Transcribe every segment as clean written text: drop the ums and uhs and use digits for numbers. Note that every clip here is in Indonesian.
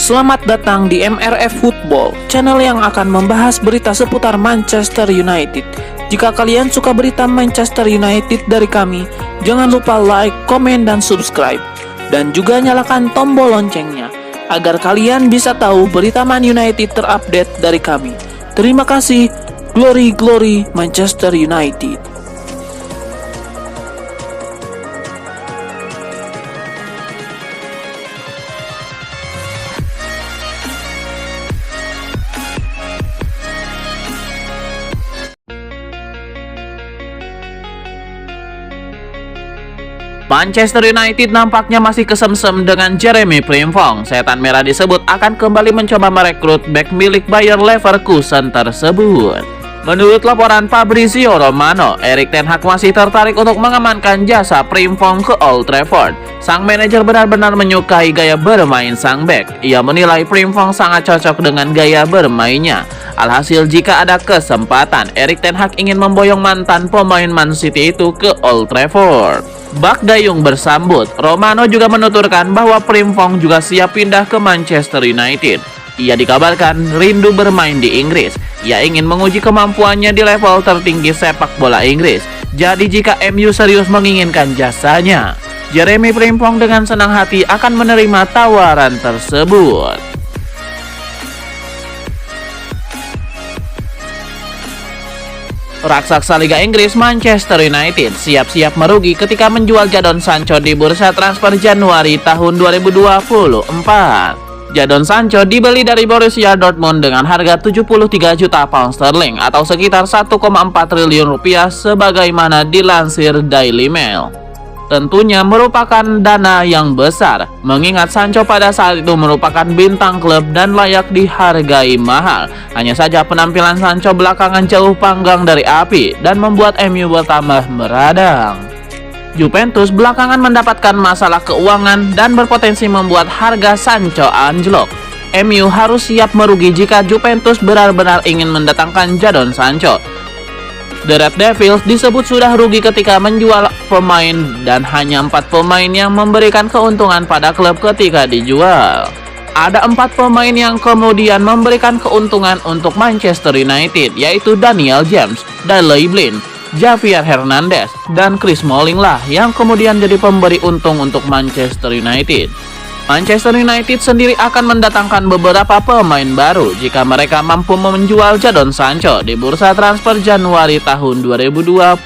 Selamat datang di MRF Football, channel yang akan membahas berita seputar Manchester United. Jika kalian suka berita Manchester United dari kami, jangan lupa like, komen, dan subscribe. Dan juga nyalakan tombol loncengnya, agar kalian bisa tahu berita Man United terupdate dari kami. Terima kasih, Glory Glory Manchester United. Manchester United nampaknya masih kesemsem dengan Jeremy Frimpong. Setan Merah disebut akan kembali mencoba merekrut bek milik Bayer Leverkusen tersebut. Menurut laporan Fabrizio Romano, Erik ten Hag masih tertarik untuk mengamankan jasa Frimpong ke Old Trafford. Sang manajer benar-benar menyukai gaya bermain sang bek. Ia menilai Frimpong sangat cocok dengan gaya bermainnya. Alhasil, jika ada kesempatan, Erik ten Hag ingin memboyong mantan pemain Man City itu ke Old Trafford. Bak Dayung bersambut. Romano juga menuturkan bahwa Frimpong juga siap pindah ke Manchester United. Ia dikabarkan rindu bermain di Inggris. Ia ingin menguji kemampuannya di level tertinggi sepak bola Inggris. Jadi jika MU serius menginginkan jasanya, Jeremy Frimpong dengan senang hati akan menerima tawaran tersebut. Raksasa Liga Inggris Manchester United siap-siap merugi ketika menjual Jadon Sancho di bursa transfer Januari tahun 2024. Jadon Sancho dibeli dari Borussia Dortmund dengan harga 73 juta pound sterling atau sekitar 1,4 triliun rupiah sebagaimana dilansir Daily Mail. Tentunya merupakan dana yang besar, mengingat Sancho pada saat itu merupakan bintang klub dan layak dihargai mahal. Hanya saja penampilan Sancho belakangan jauh panggang dari api dan membuat MU bertambah meradang. Juventus belakangan mendapatkan masalah keuangan dan berpotensi membuat harga Sancho anjlok. MU harus siap merugi jika Juventus benar-benar ingin mendatangkan Jadon Sancho. The Red Devils disebut sudah rugi ketika menjual pemain dan hanya 4 pemain yang memberikan keuntungan pada klub ketika dijual. Ada 4 pemain yang kemudian memberikan keuntungan untuk Manchester United, yaitu Daniel James, Daley Blind, Javier Hernandez, dan Chris Smalling lah yang kemudian jadi pemberi untung untuk Manchester United. Manchester United sendiri akan mendatangkan beberapa pemain baru jika mereka mampu menjual Jadon Sancho di bursa transfer Januari tahun 2024.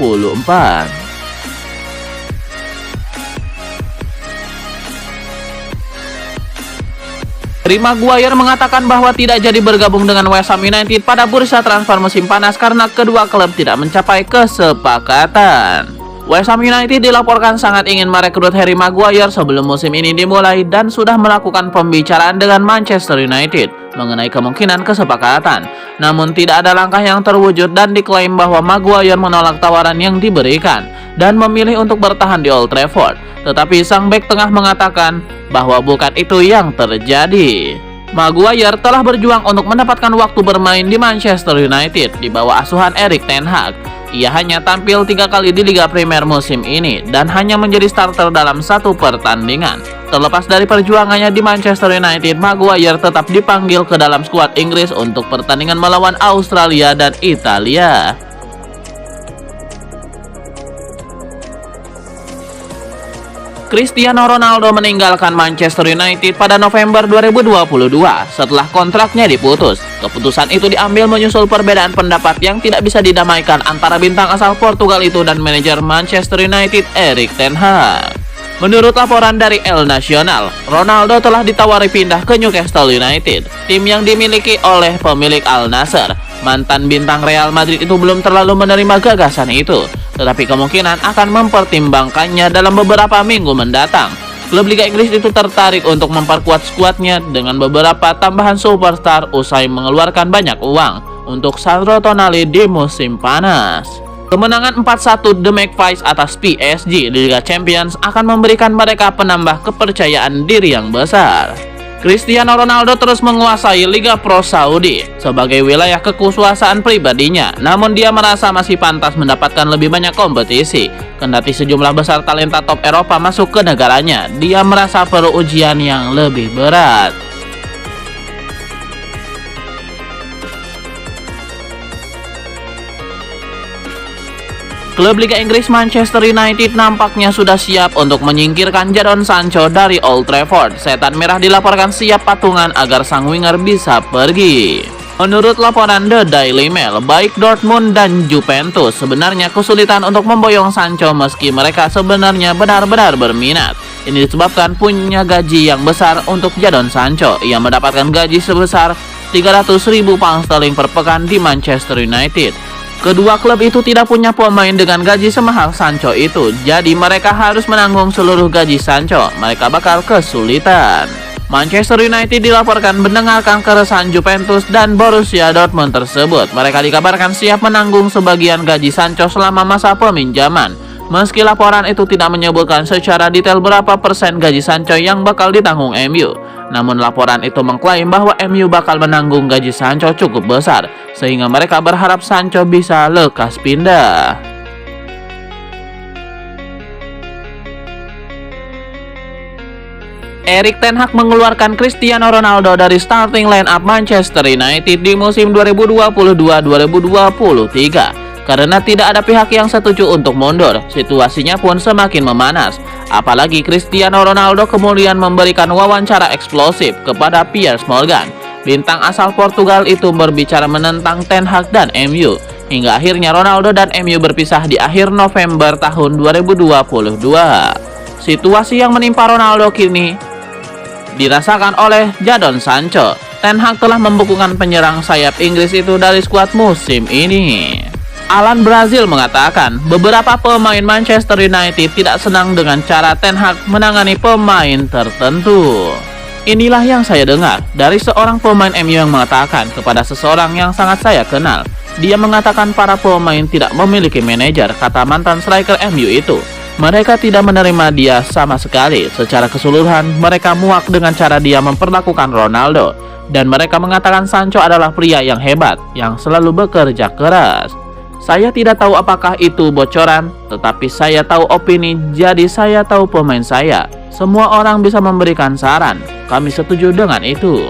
Harry Maguire mengatakan bahwa tidak jadi bergabung dengan West Ham United pada bursa transfer musim panas karena kedua klub tidak mencapai kesepakatan. West Ham United dilaporkan sangat ingin merekrut Harry Maguire sebelum musim ini dimulai dan sudah melakukan pembicaraan dengan Manchester United mengenai kemungkinan kesepakatan. Namun tidak ada langkah yang terwujud dan diklaim bahwa Maguire menolak tawaran yang diberikan dan memilih untuk bertahan di Old Trafford. Tetapi sang bek tengah mengatakan bahwa bukan itu yang terjadi. Maguire telah berjuang untuk mendapatkan waktu bermain di Manchester United di bawah asuhan Erik ten Hag. Ia hanya tampil 3 kali di Liga Premier musim ini dan hanya menjadi starter dalam 1 pertandingan. Terlepas dari perjuangannya di Manchester United, Maguire tetap dipanggil ke dalam skuad Inggris untuk pertandingan melawan Australia dan Italia. Cristiano Ronaldo meninggalkan Manchester United pada November 2022 setelah kontraknya diputus. Keputusan itu diambil menyusul perbedaan pendapat yang tidak bisa didamaikan antara bintang asal Portugal itu dan manajer Manchester United Erik ten Hag. Menurut laporan dari El Nacional, Ronaldo telah ditawari pindah ke Newcastle United, tim yang dimiliki oleh pemilik Al Nassr. Mantan bintang Real Madrid itu belum terlalu menerima gagasan itu, tetapi kemungkinan akan mempertimbangkannya dalam beberapa minggu mendatang. Klub Liga Inggris itu tertarik untuk memperkuat skuadnya dengan beberapa tambahan superstar usai mengeluarkan banyak uang untuk Sandro Tonali di musim panas. Kemenangan 4-1 The Magpies atas PSG di Liga Champions akan memberikan mereka penambah kepercayaan diri yang besar. Cristiano Ronaldo terus menguasai Liga Pro Saudi sebagai wilayah kekuasaan pribadinya, namun dia merasa masih pantas mendapatkan lebih banyak kompetisi. Kendati sejumlah besar talenta top Eropa masuk ke negaranya, dia merasa perlu ujian yang lebih berat. Klub Liga Inggris Manchester United nampaknya sudah siap untuk menyingkirkan Jadon Sancho dari Old Trafford. Setan Merah dilaporkan siap patungan agar sang winger bisa pergi. Menurut laporan The Daily Mail, baik Dortmund dan Juventus sebenarnya kesulitan untuk memboyong Sancho meski mereka sebenarnya benar-benar berminat. Ini disebabkan punya gaji yang besar untuk Jadon Sancho. Ia mendapatkan gaji sebesar 300.000 pound sterling per pekan di Manchester United. Kedua klub itu tidak punya pemain dengan gaji semahal Sancho itu, jadi mereka harus menanggung seluruh gaji Sancho. Mereka bakal kesulitan. Manchester United dilaporkan mendengarkan keresahan Juventus dan Borussia Dortmund tersebut. Mereka dikabarkan siap menanggung sebagian gaji Sancho selama masa peminjaman. Meski laporan itu tidak menyebutkan secara detail berapa persen gaji Sancho yang bakal ditanggung MU. Namun laporan itu mengklaim bahwa MU bakal menanggung gaji Sancho cukup besar, sehingga mereka berharap Sancho bisa lekas pindah. Erik ten Hag mengeluarkan Cristiano Ronaldo dari starting line-up Manchester United di musim 2022-2023. Karena tidak ada pihak yang setuju untuk mundur, situasinya pun semakin memanas. Apalagi Cristiano Ronaldo kemudian memberikan wawancara eksplosif kepada Piers Morgan. Bintang asal Portugal itu berbicara menentang Ten Hag dan MU. Hingga akhirnya Ronaldo dan MU berpisah di akhir November tahun 2022. Situasi yang menimpa Ronaldo kini dirasakan oleh Jadon Sancho. Ten Hag telah membukukan penyerang sayap Inggris itu dari skuad musim ini. Alan Brazil mengatakan beberapa pemain Manchester United tidak senang dengan cara Ten Hag menangani pemain tertentu. Inilah yang saya dengar dari seorang pemain MU yang mengatakan kepada seseorang yang sangat saya kenal. Dia mengatakan para pemain tidak memiliki manajer, kata mantan striker MU itu. Mereka tidak menerima dia sama sekali. Secara keseluruhan, mereka muak dengan cara dia memperlakukan Ronaldo. Dan mereka mengatakan Sancho adalah pria yang hebat, yang selalu bekerja keras. Saya tidak tahu apakah itu bocoran, tetapi saya tahu opini, jadi saya tahu pemain saya. Semua orang bisa memberikan saran. Kami setuju dengan itu.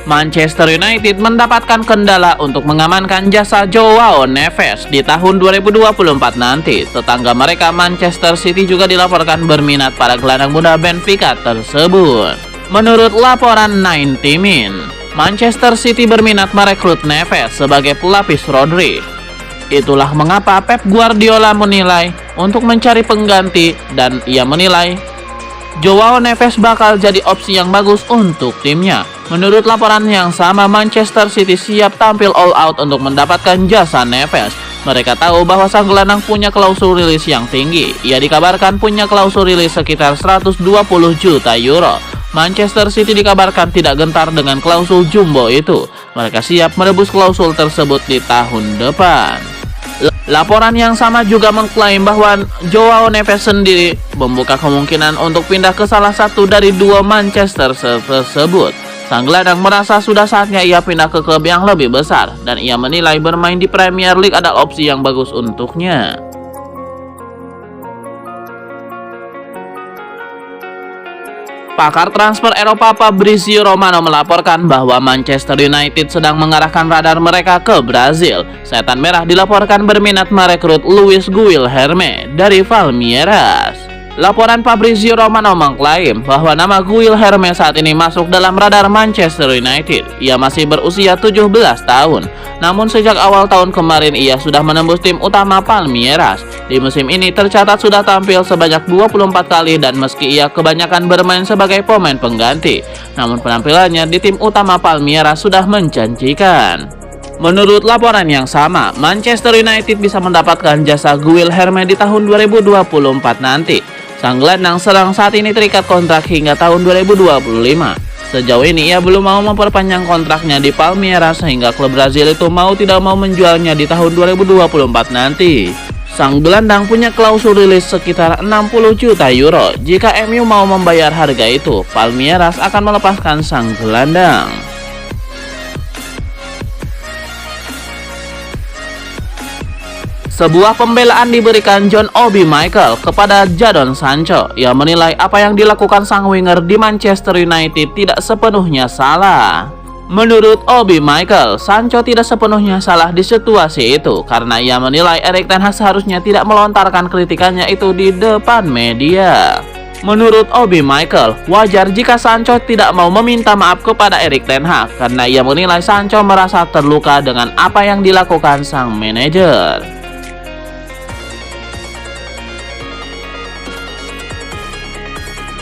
Manchester United mendapatkan kendala untuk mengamankan jasa Joao Neves di tahun 2024 nanti. Tetangga mereka Manchester City juga dilaporkan berminat pada gelandang muda Benfica tersebut. Menurut laporan 90 Min, Manchester City berminat merekrut Neves sebagai pelapis Rodri. Itulah mengapa Pep Guardiola menilai untuk mencari pengganti dan ia menilai Joao Neves bakal jadi opsi yang bagus untuk timnya. Menurut laporan yang sama, Manchester City siap tampil all out untuk mendapatkan jasa Neves. Mereka tahu bahwa sang gelandang punya klausul rilis yang tinggi. Ia dikabarkan punya klausul rilis sekitar 120 juta euro. Manchester City dikabarkan tidak gentar dengan klausul jumbo itu. Mereka siap menebus klausul tersebut di tahun depan. Laporan yang sama juga mengklaim bahwa Joao Neves sendiri membuka kemungkinan untuk pindah ke salah satu dari dua Manchester tersebut. Sang gelandang merasa sudah saatnya ia pindah ke klub yang lebih besar dan ia menilai bermain di Premier League adalah opsi yang bagus untuknya. Pakar transfer Eropa Fabrizio Romano melaporkan bahwa Manchester United sedang mengarahkan radar mereka ke Brazil. Setan Merah dilaporkan berminat merekrut Luis Guilherme dari Palmeiras. Laporan Fabrizio Romano mengklaim bahwa nama Guilherme saat ini masuk dalam radar Manchester United. Ia masih berusia 17 tahun. Namun sejak awal tahun kemarin ia sudah menembus tim utama Palmeiras. Di musim ini tercatat sudah tampil sebanyak 24 kali dan meski ia kebanyakan bermain sebagai pemain pengganti, namun penampilannya di tim utama Palmeiras sudah menjanjikan. Menurut laporan yang sama, Manchester United bisa mendapatkan jasa Guilherme di tahun 2024 nanti. Sang gelandang sedang saat ini terikat kontrak hingga tahun 2025. Sejauh ini ia belum mau memperpanjang kontraknya di Palmeiras sehingga klub Brazil itu mau tidak mau menjualnya di tahun 2024 nanti. Sang gelandang punya klausul rilis sekitar 60 juta euro. Jika MU mau membayar harga itu, Palmeiras akan melepaskan sang gelandang. Sebuah pembelaan diberikan John Obi Mikel kepada Jadon Sancho. Ia menilai apa yang dilakukan sang winger di Manchester United tidak sepenuhnya salah. Menurut Obi Mikel, Sancho tidak sepenuhnya salah di situasi itu karena ia menilai Erik ten Hag seharusnya tidak melontarkan kritikannya itu di depan media. Menurut Obi Mikel, wajar jika Sancho tidak mau meminta maaf kepada Erik ten Hag karena ia menilai Sancho merasa terluka dengan apa yang dilakukan sang manajer.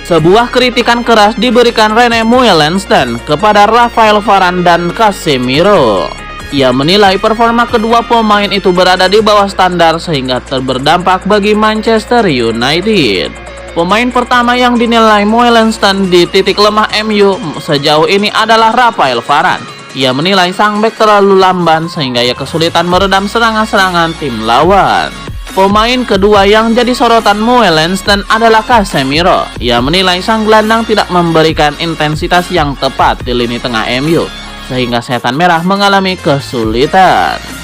Sebuah kritikan keras diberikan Rene Meulensteen kepada Rafael Varane dan Casemiro. Ia menilai performa kedua pemain itu berada di bawah standar sehingga berdampak bagi Manchester United. Pemain pertama yang dinilai Meulensteen di titik lemah MU sejauh ini adalah Rafael Varane. Ia menilai sang bek terlalu lamban sehingga ia kesulitan meredam serangan-serangan tim lawan. Pemain kedua yang jadi sorotan Meulensteen adalah Casemiro. Ia menilai sang gelandang tidak memberikan intensitas yang tepat di lini tengah MU, sehingga Setan Merah mengalami kesulitan.